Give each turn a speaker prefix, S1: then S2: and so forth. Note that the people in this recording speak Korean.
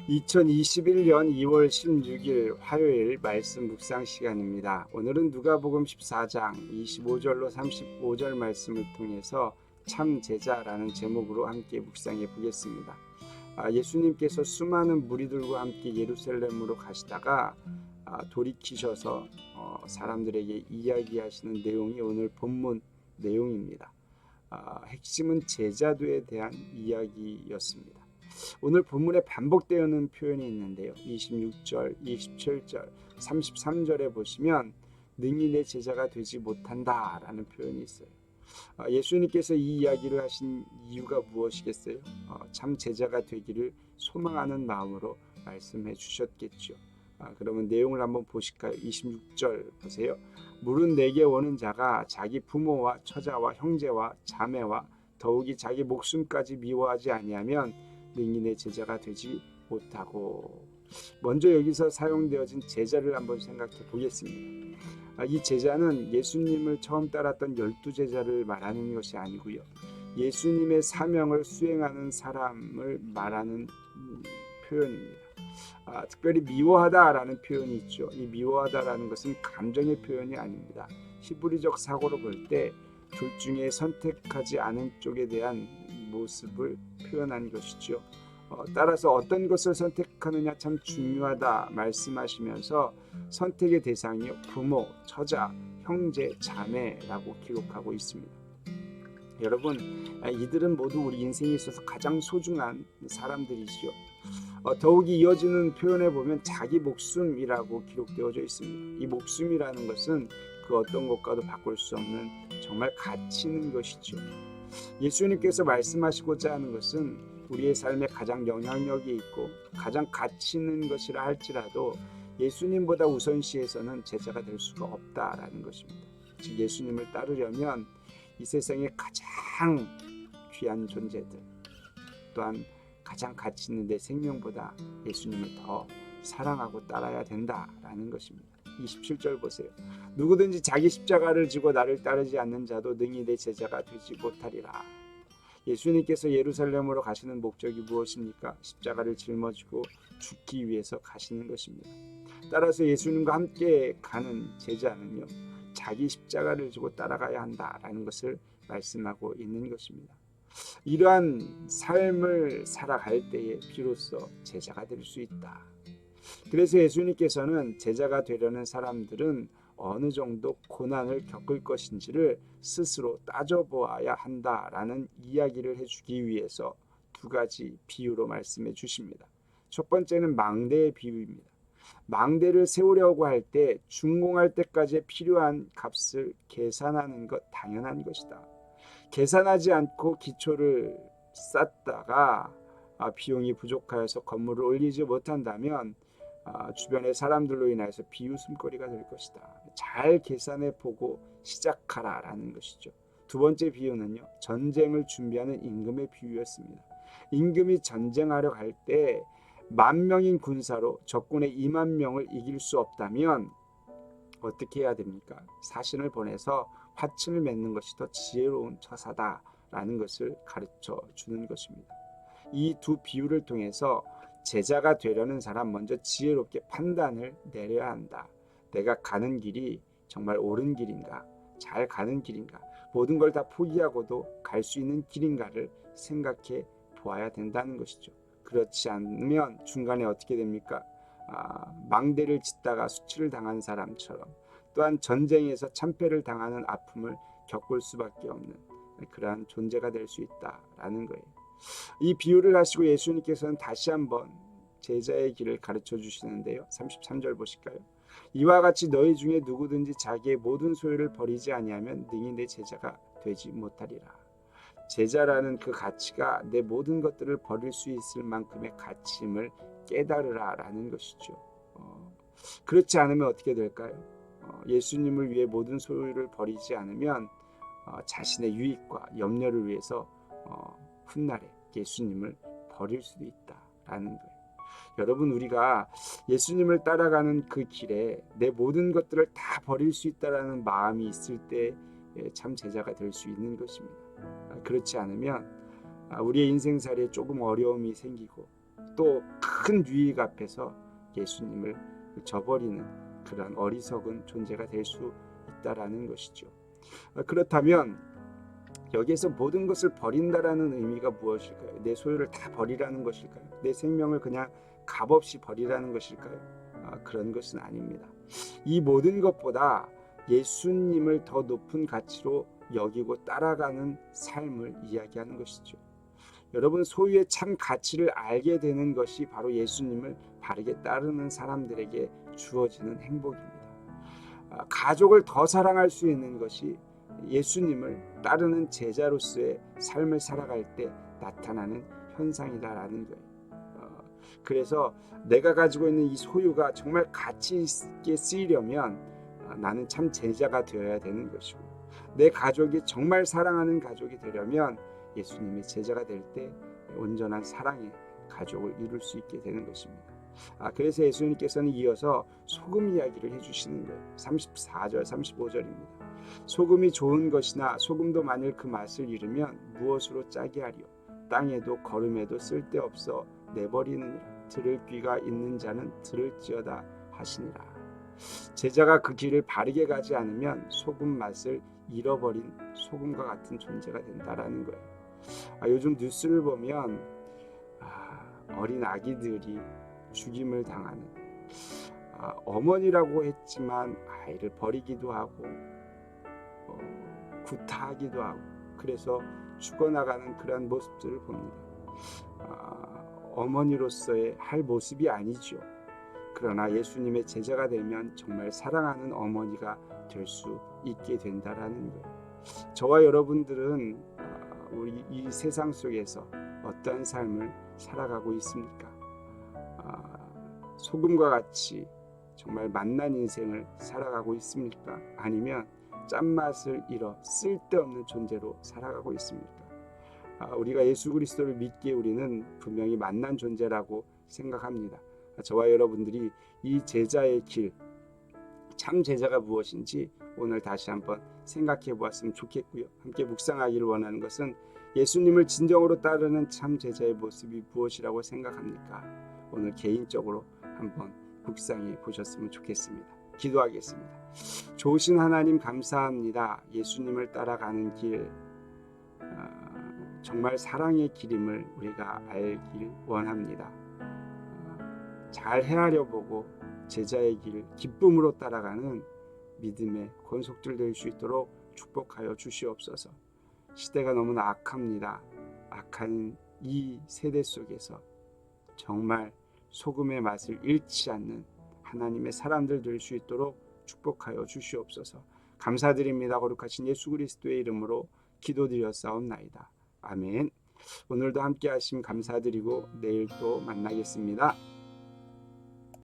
S1: 2021년 2월 16일 화요일 말씀 묵상 시간입니다. 오늘은 누가복음 14장 25절로 35절 말씀을 통해서 참 제자라는 제목으로 함께 묵상해 보겠습니다. 예수님께서 수많은 무리들과 함께 예루살렘으로 가시다가 돌이키셔서 사람들에게 이야기하시는 내용이 오늘 본문 내용입니다. 핵심은 제자도에 대한 이야기였습니다. 오늘 본문에 반복되는 표현이 있는데요. 26절, 27절, 33절에 보시면 능히 내 제자가 되지 못한다 라는 표현이 있어요. 예수님께서 이 이야기를 하신 이유가 무엇이겠어요? 참 제자가 되기를 소망하는 마음으로 말씀해 주셨겠죠. 그러면 내용을 한번 보실까요? 26절 보세요. 물은 내게 오는 자가 자기 부모와 처자와 형제와 자매와 더욱이 자기 목숨까지 미워하지 아니하면 능히 내 제자가 되지 못하고. 먼저 여기서 사용되어진 제자를 한번 생각해 보겠습니다. 이 제자는 예수님을 처음 따랐던 12제자를 말하는 것이 아니고요. 예수님의 사명을 수행하는 사람을 말하는 표현입니다. 특별히 미워하다라는 표현이 있죠. 이 미워하다라는 것은 감정의 표현이 아닙니다. 히브리적 사고로 볼 때 둘 중에 선택하지 않은 쪽에 대한 모습을 표현한 것이죠. 따라서 어떤 것을 선택하느냐 참 중요하다 말씀하시면서 선택의 대상이 부모, 처자, 형제, 자매라고 기록하고 있습니다. 여러분, 이들은 모두 우리 인생에 있어서 가장 소중한 사람들이죠. 더욱이 이어지는 표현에 보면 자기 목숨이라고 기록되어져 있습니다. 이 목숨이라는 것은 그 어떤 것과도 바꿀 수 없는 정말 가치 있는 것이죠. 예수님께서 말씀하시고자 하는 것은 우리의 삶에 가장 영향력이 있고 가장 가치 있는 것이라 할지라도 예수님보다 우선시해서는 제자가 될 수가 없다라는 것입니다. 즉 예수님을 따르려면 이 세상에 가장 귀한 존재들 또한 가장 가치 있는 내 생명보다 예수님을 더 사랑하고 따라야 된다라는 것입니다. 27절 보세요. 누구든지 자기 십자가를 지고 나를 따르지 않는 자도 능히 내 제자가 되지 못하리라. 예수님께서 예루살렘으로 가시는 목적이 무엇입니까? 십자가를 짊어지고 죽기 위해서 가시는 것입니다. 따라서 예수님과 함께 가는 제자는요, 자기 십자가를 지고 따라가야 한다라는 것을 말씀하고 있는 것입니다. 이러한 삶을 살아갈 때에 비로소 제자가 될 수 있다. 그래서 예수님께서는 제자가 되려는 사람들은 어느 정도 고난을 겪을 것인지를 스스로 따져보아야 한다라는 이야기를 해주기 위해서 두 가지 비유로 말씀해 주십니다. 첫 번째는 망대의 비유입니다. 망대를 세우려고 할 때 준공할 때까지 필요한 값을 계산하는 것 당연한 것이다. 계산하지 않고 기초를 쌓다가 비용이 부족하여서 건물을 올리지 못한다면 주변의 사람들로 인해서 비웃음거리가 될 것이다. 잘 계산해 보고 시작하라라는 것이죠. 두 번째 비유는요, 전쟁을 준비하는 임금의 비유였습니다. 임금이 전쟁하려 갈 때 10,000명인 군사로 적군의 20,000명을 이길 수 없다면 어떻게 해야 됩니까? 사신을 보내서 화친을 맺는 것이 더 지혜로운 처사다라는 것을 가르쳐 주는 것입니다. 이 두 비유를 통해서 제자가 되려는 사람 먼저 지혜롭게 판단을 내려야 한다. 내가 가는 길이 정말 옳은 길인가? 잘 가는 길인가? 모든 걸 다 포기하고도 갈 수 있는 길인가를 생각해 보아야 된다는 것이죠. 그렇지 않으면 중간에 어떻게 됩니까? 망대를 짓다가 수치를 당한 사람처럼 또한 전쟁에서 참패를 당하는 아픔을 겪을 수밖에 없는 그러한 존재가 될 수 있다라는 거예요. 이 비유를 하시고 예수님께서는 다시 한번 제자의 길을 가르쳐 주시는데요. 33절 보실까요? 이와 같이 너희 중에 누구든지 자기의 모든 소유를 버리지 아니하면 능히 내 제자가 되지 못하리라. 제자라는 그 가치가 내 모든 것들을 버릴 수 있을 만큼의 가치임을 깨달으라라는 것이죠. 그렇지 않으면 어떻게 될까요? 예수님을 위해 모든 소유를 버리지 않으면 자신의 유익과 염려를 위해서 훗날에 예수님을 버릴 수도 있다라는 거예요. 여러분, 우리가 예수님을 따라가는 그 길에 내 모든 것들을 다 버릴 수 있다라는 마음이 있을 때 참 제자가 될 수 있는 것입니다. 그렇지 않으면 우리의 인생살이에 조금 어려움이 생기고 또 큰 유익 앞에서 예수님을 저버리는 그런 어리석은 존재가 될 수 있다라는 것이죠. 그렇다면 여기에서 모든 것을 버린다라는 의미가 무엇일까요? 내 소유를 다 버리라는 것일까요? 내 생명을 그냥 값없이 버리라는 것일까요? 그런 것은 아닙니다. 이 모든 것보다 예수님을 더 높은 가치로 여기고 따라가는 삶을 이야기하는 것이죠. 여러분, 소유의 참 가치를 알게 되는 것이 바로 예수님을 바르게 따르는 사람들에게 주어지는 행복입니다. 가족을 더 사랑할 수 있는 것이 예수님을 따르는 제자로서의 삶을 살아갈 때 나타나는 현상이다라는 거예요. 그래서 내가 가지고 있는 이 소유가 정말 가치 있게 쓰이려면 나는 참 제자가 되어야 되는 것이고, 내 가족이 정말 사랑하는 가족이 되려면 예수님의 제자가 될 때 온전한 사랑의 가족을 이룰 수 있게 되는 것입니다. 그래서 예수님께서는 이어서 소금 이야기를 해주시는 거예요. 34절, 35절입니다. 소금이 좋은 것이나 소금도 만일 그 맛을 잃으면 무엇으로 짜게 하리요? 땅에도 거름에도 쓸데없어 내버리느니라. 들을 귀가 있는 자는 들을지어다 하시니라. 제자가 그 길을 바르게 가지 않으면 소금 맛을 잃어버린 소금과 같은 존재가 된다라는 거예요. 요즘 뉴스를 보면 어린 아기들이 죽임을 당하는, 어머니라고 했지만 아이를 버리기도 하고 구타하기도 하고, 그래서 죽어나가는 그런 모습들을 봅니다. 어머니로서의 할 모습이 아니죠. 그러나 예수님의 제자가 되면 정말 사랑하는 어머니가 될 수 있게 된다라는 거예요. 저와 여러분들은 우리 이 세상 속에서 어떠한 삶을 살아가고 있습니까? 소금과 같이 정말 맛난 인생을 살아가고 있습니까? 아니면 짠맛을 잃어 쓸데없는 존재로 살아가고 있습니까? 우리가 예수 그리스도를 믿기에 우리는 분명히 맛난 존재라고 생각합니다. 저와 여러분들이 이 제자의 길, 참 제자가 무엇인지 오늘 다시 한번 생각해 보았으면 좋겠고요. 함께 묵상하기를 원하는 것은 예수님을 진정으로 따르는 참 제자의 모습이 무엇이라고 생각합니까? 오늘 개인적으로 한번 묵상해 보셨으면 좋겠습니다. 기도하겠습니다. 좋으신 하나님 감사합니다. 예수님을 따라가는 길, 정말 사랑의 길임을 우리가 알길 원합니다. 잘 헤아려 보고 제자의 길 기쁨으로 따라가는 믿음의 권속들 될 수 있도록 축복하여 주시옵소서. 시대가 너무나 악합니다. 악한 이 세대 속에서 정말 소금의 맛을 잃지 않는 하나님의 사람들 될 수 있도록 축복하여 주시옵소서. 감사드립니다. 거룩하신 예수 그리스도의 이름으로 기도드렸사옵나이다. 아멘. 오늘도 함께 하심 감사드리고 내일 또 만나겠습니다.